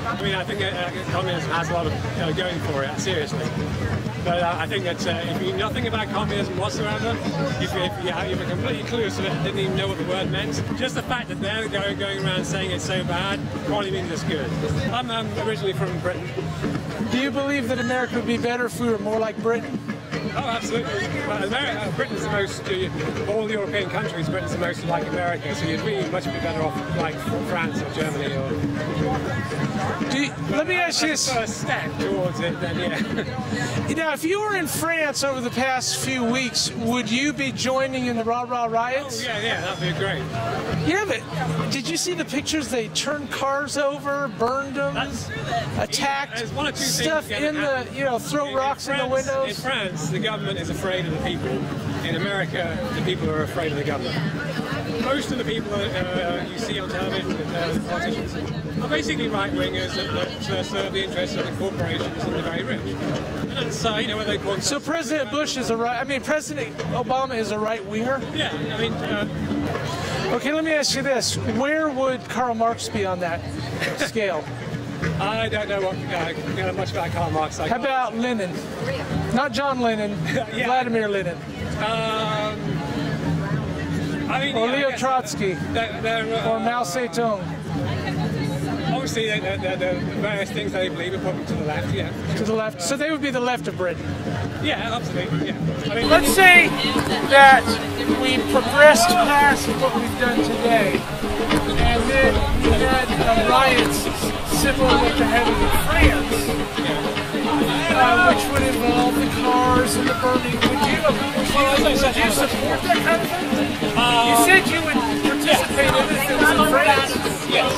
I mean, I think communism has a lot of going for it, seriously. But I think that if you know nothing about communism whatsoever, if you're completely clueless of it and didn't even know what the word meant, just the fact that they're going around saying it's so bad probably means it's good. I'm originally from Britain. Do you believe that America would be better if we were more like Britain? Oh, absolutely. Britain's the most, of all the European countries, Britain's the most like America, so you'd really much be better off like France or Germany or... Let me ask you this. First step towards it, then yeah. Now, if you were in France over the past few weeks, would you be joining in the rah-rah riots? Oh, yeah, that'd be great. Yeah, but did you see the pictures? They turned cars over, burned them, attacked, stuff in the, throw rocks in the windows. In France, the government is afraid of the people. In America, the people are afraid of the government. Most of the people you see on television, the politicians, are basically right-wingers that serve the interests of the corporations and the very rich. And that's, where they want. So President Bush is President Obama is a right-winger? Yeah, I mean... okay, let me ask you this. Where would Karl Marx be on that scale? I don't know much about Karl Marx. How about Lenin? Not John Lennon, Vladimir Lenin. Or Leo Trotsky, or Mao Zedong. Obviously, the various things they believe are probably to the left, yeah. To the left. So they would be the left of Britain. Yeah, absolutely, yeah. I mean, let's say that we progressed past what we've done today, and then we had riots similar with the head of France, which would involve the cars and the burning. Would you support that kind of thing? You said you would participate in it if it was in France. Yes.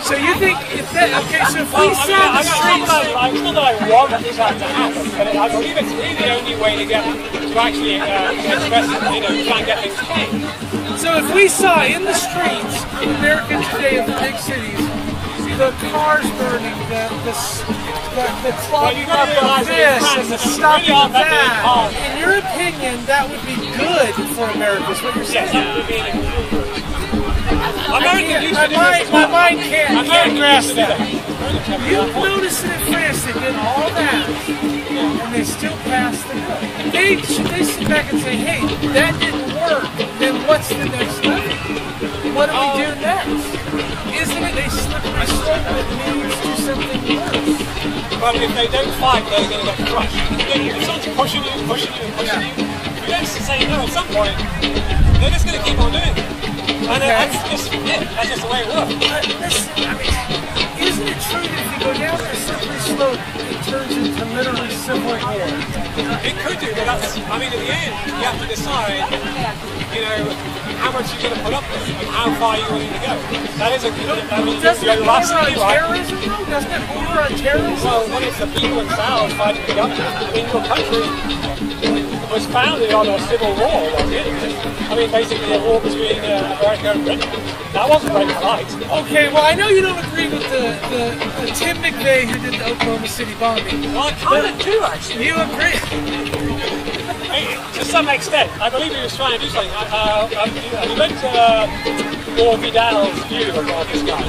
So you think if that, okay, so if we saw the streets... It's not that I want that to happen, but I believe it's really the only way to actually express, try and get things changed. So if we saw in the streets in America today of the big cities, the cars burning, the clogging up of this and the stopping of that, in your opinion, that would be good for America, is what you're saying? My mind can't grasp that. You notice that in France they did all that, and they still passed the bill. Should they sit back and say, hey, that didn't work, then what's the next level? What do we do next? Isn't it a slippery slope that leads to something worse? Well, if they don't fight, they're going to get crushed. If someone's pushing you, if you don't say no at some point, they're just going to keep on doing it. And that's just the way it works. Isn't it true that if you go down that slippery slope, it turns into literally civil war? It could do, but that's, at the end, you have to decide, how much you're going to put up with and how far you're willing to go. That is doesn't it border on terrorism, though? Doesn't it border on terrorism? Well, when it's the people themselves fighting the government, your country was founded on a civil war, wasn't it? Basically a war between America and Britain. That wasn't very polite. Okay, well, I know you don't agree with the Tim McVeigh who did the Oklahoma City bombing. Well, I kind of do, actually. You agree? To some extent. I believe he was trying to do something. He read Gore Vidal's view about this guy.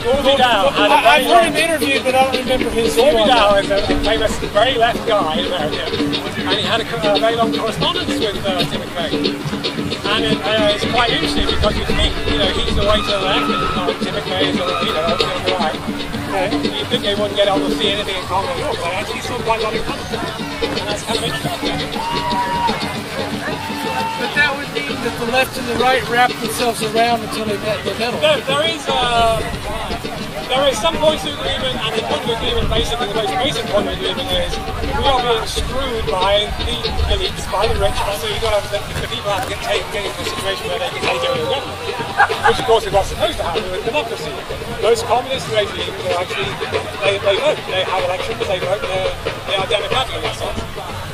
Gore Vidal had a I've heard him interviewed, but I don't remember his view. Gore Vidal is a famous, very left guy in America, and he had a very long correspondence with Tim McVeigh. And it's quite interesting because you think, he's the way to the left, and Tim McVeigh is on the right. Okay. You think they wouldn't get on to see anything in common at all, but actually saw quite a lot in common. And that's kind of interesting. But that would mean that the left and the right wrapped themselves around until they met in the middle. There is some points of agreement, and the point of agreement, basically, the most basic point of agreement is we are being screwed by the elites, by the rich, so you've got to have the people have to get into a situation where they can take over the government, which of course is what's supposed to happen with democracy. Most communist regimes are actually, they vote, they have elections, they vote, they are democratic in that sense.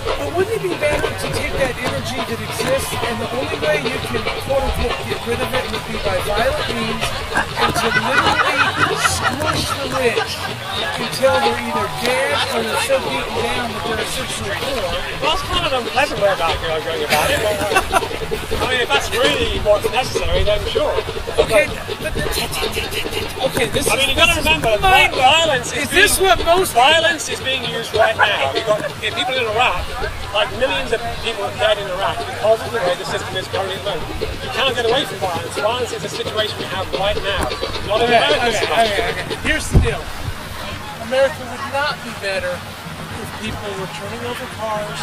But wouldn't it be better to take that energy that exists, and the only way you can quote-unquote get rid of it would be by violent means, and to literally squish the rich until they're either dead or they're so beaten down that they're essentially poor? Well, that's kind of an unpleasant way about going about it. I mean, if that's really what's necessary, then sure. Okay, but okay, this. I mean, you got to remember, violence is being used right now. You've got people in Iraq, like millions of people have died in Iraq because of the way the system is currently at the moment. You can't get away from violence. Violence is a situation we have right now. Not in America. Okay. Here's the deal. America would not be better if people were turning over cars,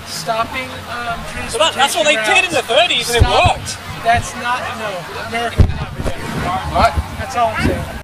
stopping transportation. But that's what they did in the 30s, and it worked. That's not, no, America would not be better. What? That's all I'm saying.